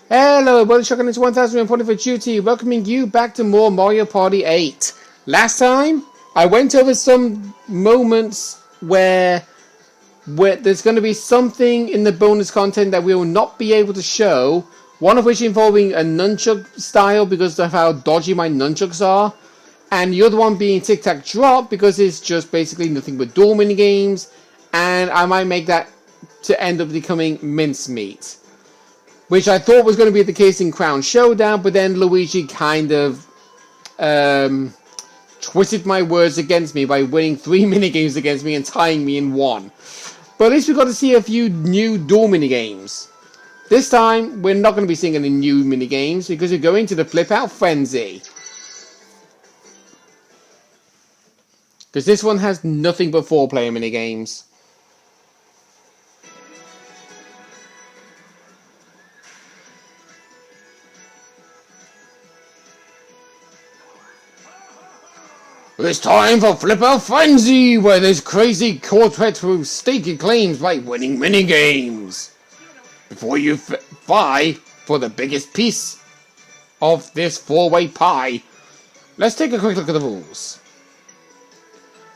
Hello, everybody. Shotgun into 1040 for duty, welcoming you back to more Mario Party 8. Last time, I went over some moments where there's going to be something in the bonus content that we will not be able to show. One of which involving a nunchuck style because of how dodgy my nunchucks are. And the other one being Tic Tac Drop because it's just basically nothing but dual minigames. And I might make that to end up becoming mincemeat. Which I thought was going to be the case in Crown Showdown, but then Luigi kind of twisted my words against me by winning 3 minigames against me and tying me in 1. But at least we got to see a few new dual minigames. This time, we're not going to be seeing any new minigames because we're going to the Flip Out Frenzy. Because this one has nothing but 4-player minigames. It's time for Flip Out Frenzy, where this crazy quartet will stake your claims by winning minigames. Before you vie for the biggest piece of this 4-way pie, let's take a quick look at the rules.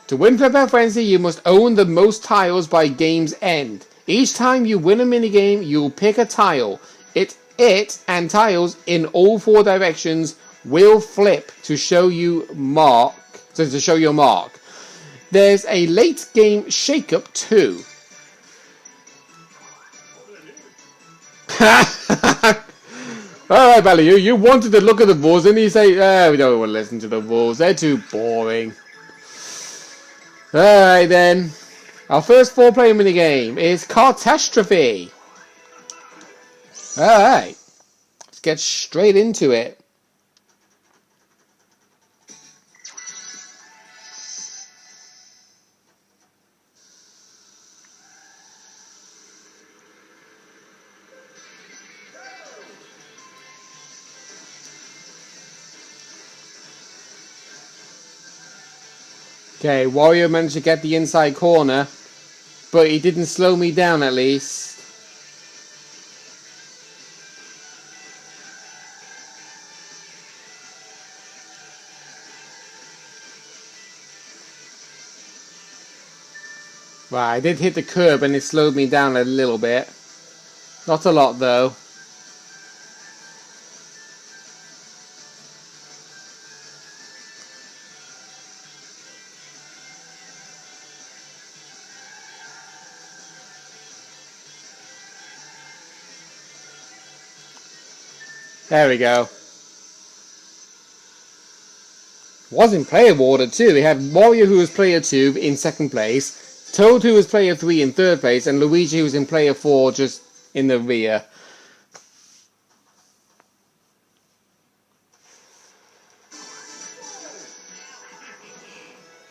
To win Flip Out Frenzy, you must own the most tiles by game's end. Each time you win a minigame, you'll pick a tile. It and tiles in all 4 directions will flip to show you your mark. There's a late game shakeup too. Alright, Bally, you wanted to look at the rules and you say, we don't want to listen to the rules, they're too boring. Alright then. Our first 4-player minigame is Catastrophe. Alright. Let's get straight into it. Okay, Wario managed to get the inside corner, but he didn't slow me down at least. Right, I did hit the curb and it slowed me down a little bit. Not a lot though. There we go. Was in player order too. We had Wario, who was player 2 in 2nd place, Toad, who was player 3 in 3rd place, and Luigi, who was in player 4 just in the rear.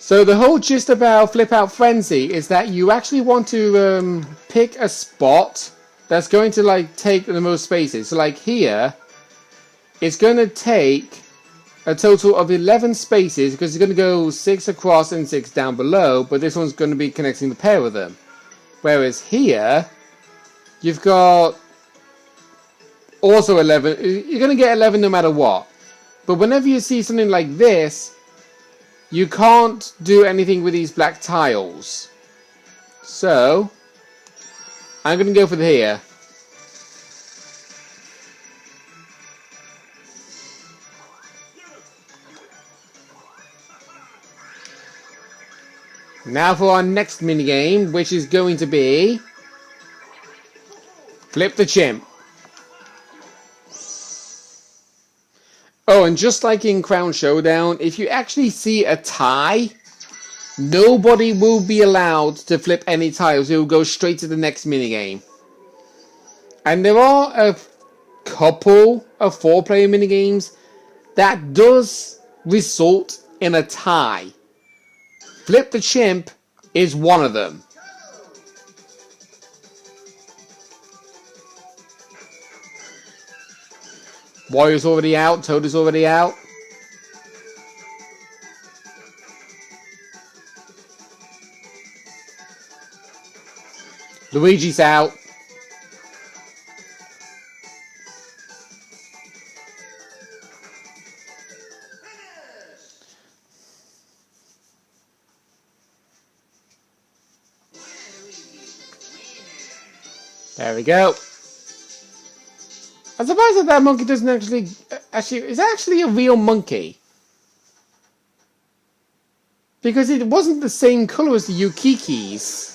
So the whole gist about Flip Out Frenzy is that you actually want to pick a spot that's going to like take the most spaces. So like here, it's going to take a total of 11 spaces because it's going to go 6 across and 6 down below, but this one's going to be connecting the pair of them. Whereas here, you've got also 11. You're going to get 11 no matter what. But whenever you see something like this, you can't do anything with these black tiles. So, I'm going to go for here. Now for our next minigame, which is going to be Flip the Chimp. Oh, and just like in Crown Showdown, if you actually see a tie, nobody will be allowed to flip any tiles. It will go straight to the next minigame. And there are a couple of 4-player minigames that does result in a tie. Flip the Chimp is one of them. Wario's already out, Toad is already out. Luigi's out. There we go. I'm surprised that that monkey doesn't actually... It's actually a real monkey. Because it wasn't the same color as the Yukikis.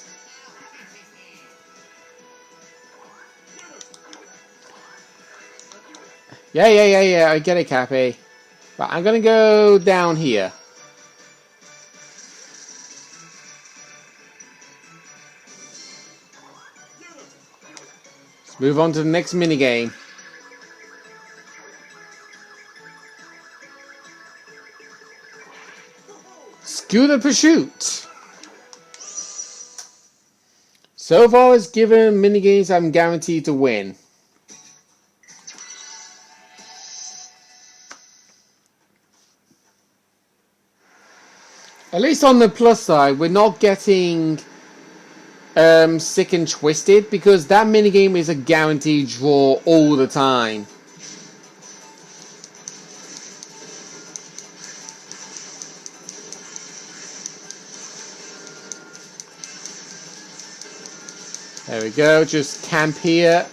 Yeah, I get it, Cappy. But I'm gonna go down here. Let's move on to the next minigame. Scooter Pursuit. So far as given minigames, I'm guaranteed to win. At least on the plus side, we're not getting sick and twisted, because that minigame is a guaranteed draw all the time. There we go, just camp here.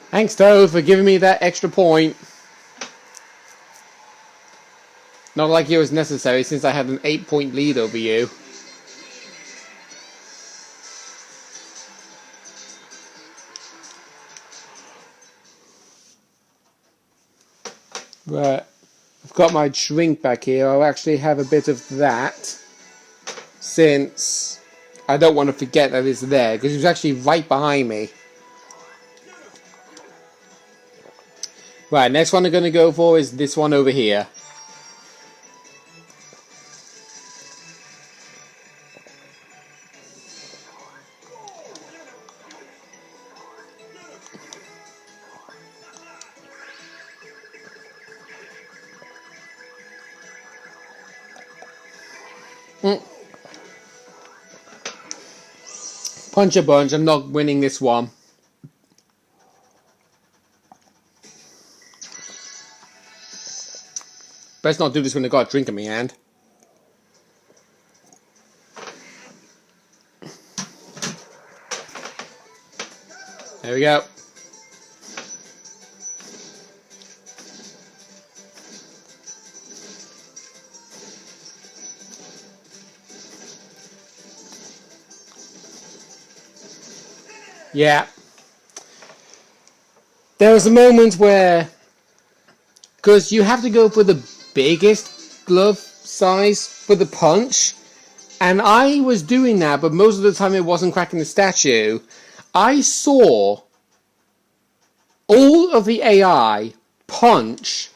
Thanks, Toad, for giving me that extra point. Not like it was necessary, since I had an 8-point lead over you. Right, I've got my drink back here. I'll actually have a bit of that, since I don't want to forget that it's there, because it was actually right behind me. Right, next one I'm going to go for is this one over here. Punch a bunch, I'm not winning this one. Best not do this when I got a drink in my hand. There we go. Yeah. There was a moment where, because you have to go for the biggest glove size for the punch, and I was doing that, but most of the time it wasn't cracking the statue. I saw all of the AI punch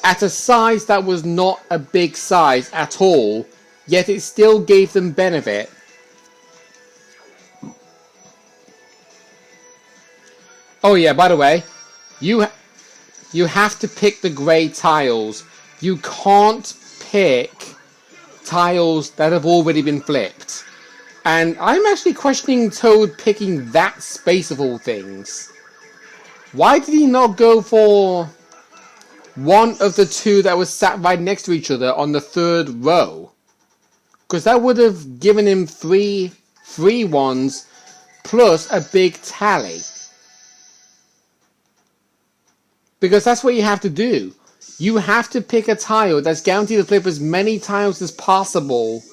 at a size that was not a big size at all, yet it still gave them benefit. Oh yeah, by the way, you have to pick the grey tiles. You can't pick tiles that have already been flipped. And I'm actually questioning Toad picking that space of all things. Why did he not go for one of the two that was sat right next to each other on the third row? Because that would have given him three ones plus a big tally. Because that's what you have to do. You have to pick a tile that's guaranteed to flip as many tiles as possible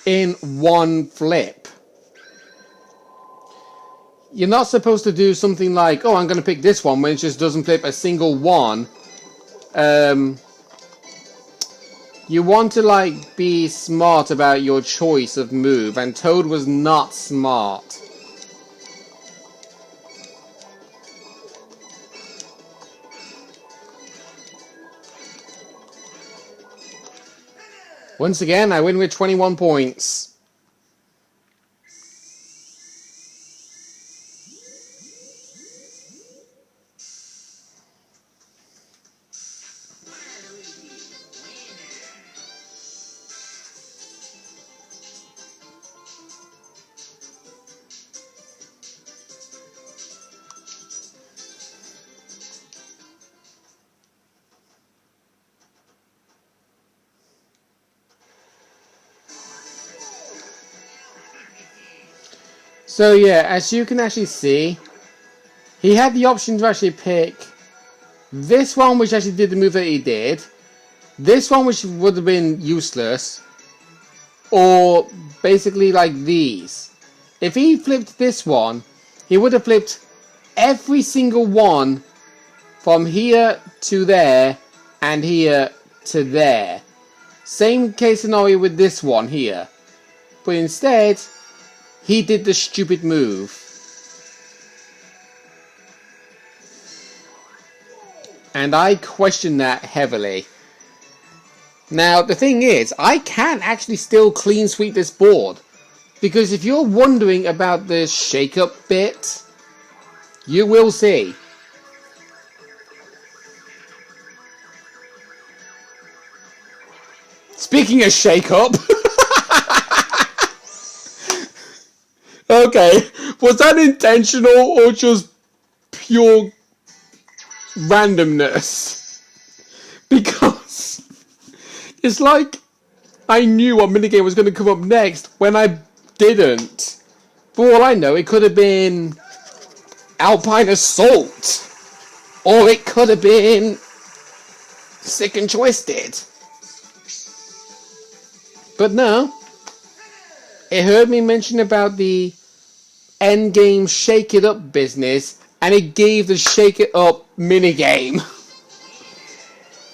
in one flip. You're not supposed to do something like, oh, I'm going to pick this one, when it just doesn't flip a single one. You want to, like, be smart about your choice of move, and Toad was not smart. Once again, I win with 21 points. So yeah, as you can actually see, he had the option to actually pick this one, which actually did the move that he did, this one, which would have been useless, or basically like these. If he flipped this one, he would have flipped every single one from here to there and here to there. Same case scenario with this one here. But instead, he did the stupid move. And I question that heavily. Now, the thing is, I can actually still clean sweep this board. Because if you're wondering about the shake-up bit, you will see. Speaking of shake-up... Okay, was that intentional or just pure randomness? Because it's like I knew what minigame was going to come up next when I didn't. For all I know, it could have been Alpine Assault, or it could have been Sick and Twisted. But no, it heard me mention about the endgame shake it up business, and it gave the shake it up minigame.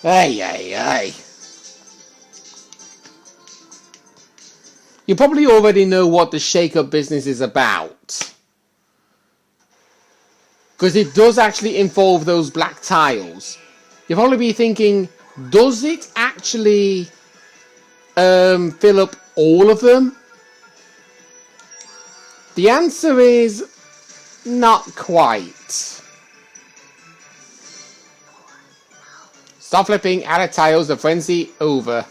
Ay, ay, ay. You probably already know what the shake up business is about. Because it does actually involve those black tiles. You'll probably be thinking, does it actually fill up all of them? The answer is not quite. Stop flipping out of tiles, the frenzy over.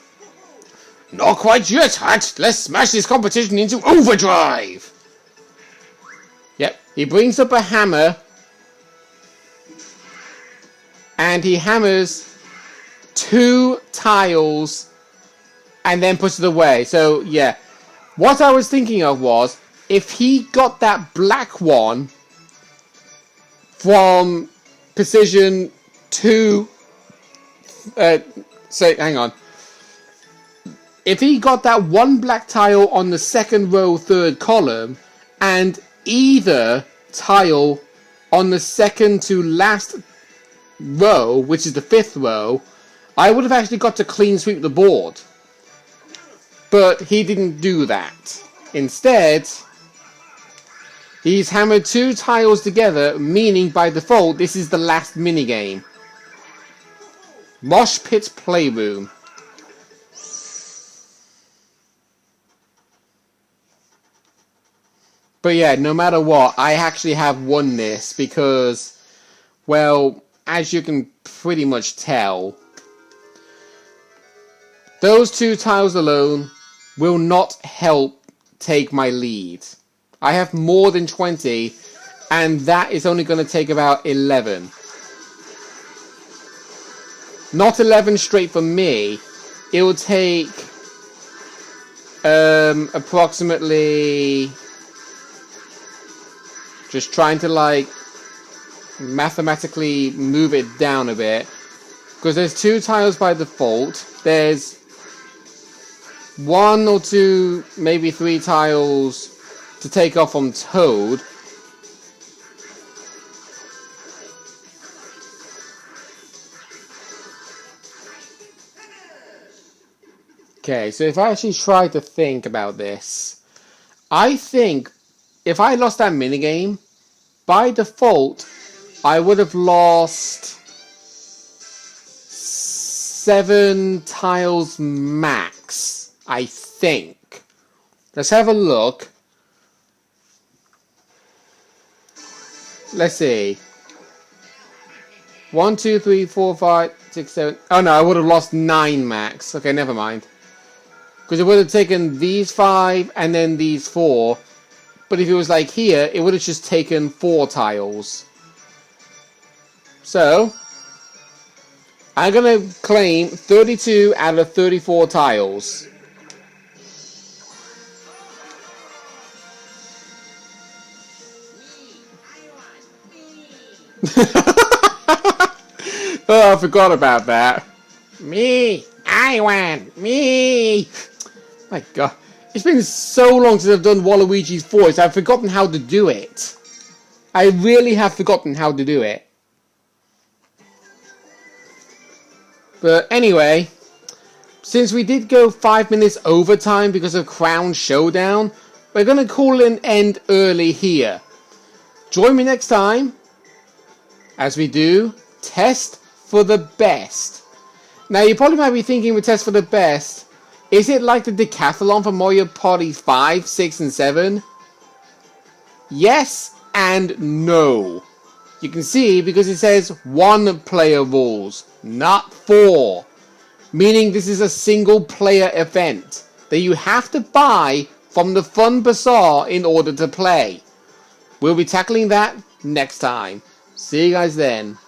Not quite yet, Hat. Let's smash this competition into overdrive. Yep, he brings up a hammer. And he hammers 2 tiles and then puts it away. So, yeah. What I was thinking of was, if he got that black one from position 2... hang on. If he got that one black tile on the second row, third column, and either tile on the second to last row, which is the 5th row, I would have actually got to clean sweep the board. But he didn't do that. Instead, he's hammered 2 tiles together, meaning by default this is the last minigame. Mosh Pit Playroom. But yeah, no matter what, I actually have won this because, well, as you can pretty much tell, those 2 tiles alone will not help take my lead. I have more than 20, and that is only going to take about 11. Not 11 straight for me. It will take approximately... Just trying to, like, mathematically move it down a bit. Because there's 2 tiles by default. There's 1 or 2, maybe 3 tiles to take off from Toad. Okay, so if I actually try to think about this, I think if I lost that minigame, by default, I would have lost 7 tiles max, I think. Let's have a look. Let's see. 1, 2, 3, 4, 5, 6, 7. Oh no, I would have lost 9 max. Okay, never mind. Because it would have taken these 5 and then these 4. But if it was like here, it would have just taken 4 tiles. So, I'm going to claim 32 out of 34 tiles. Oh, I forgot about that. Me, I won. Me. My God, it's been so long since I've done Waluigi's voice. I've forgotten how to do it. I really have forgotten how to do it. But anyway, since we did go 5 minutes overtime because of Crown Showdown, we're going to call an end early here. Join me next time as we do Test for the Best. Now you probably might be thinking with Test for the Best, is it like the decathlon for Mario Party 5, 6 and 7? Yes and no. You can see because it says 1 player rules, not 4. Meaning this is a single player event that you have to buy from the Fun Bazaar in order to play. We'll be tackling that next time. See you guys then.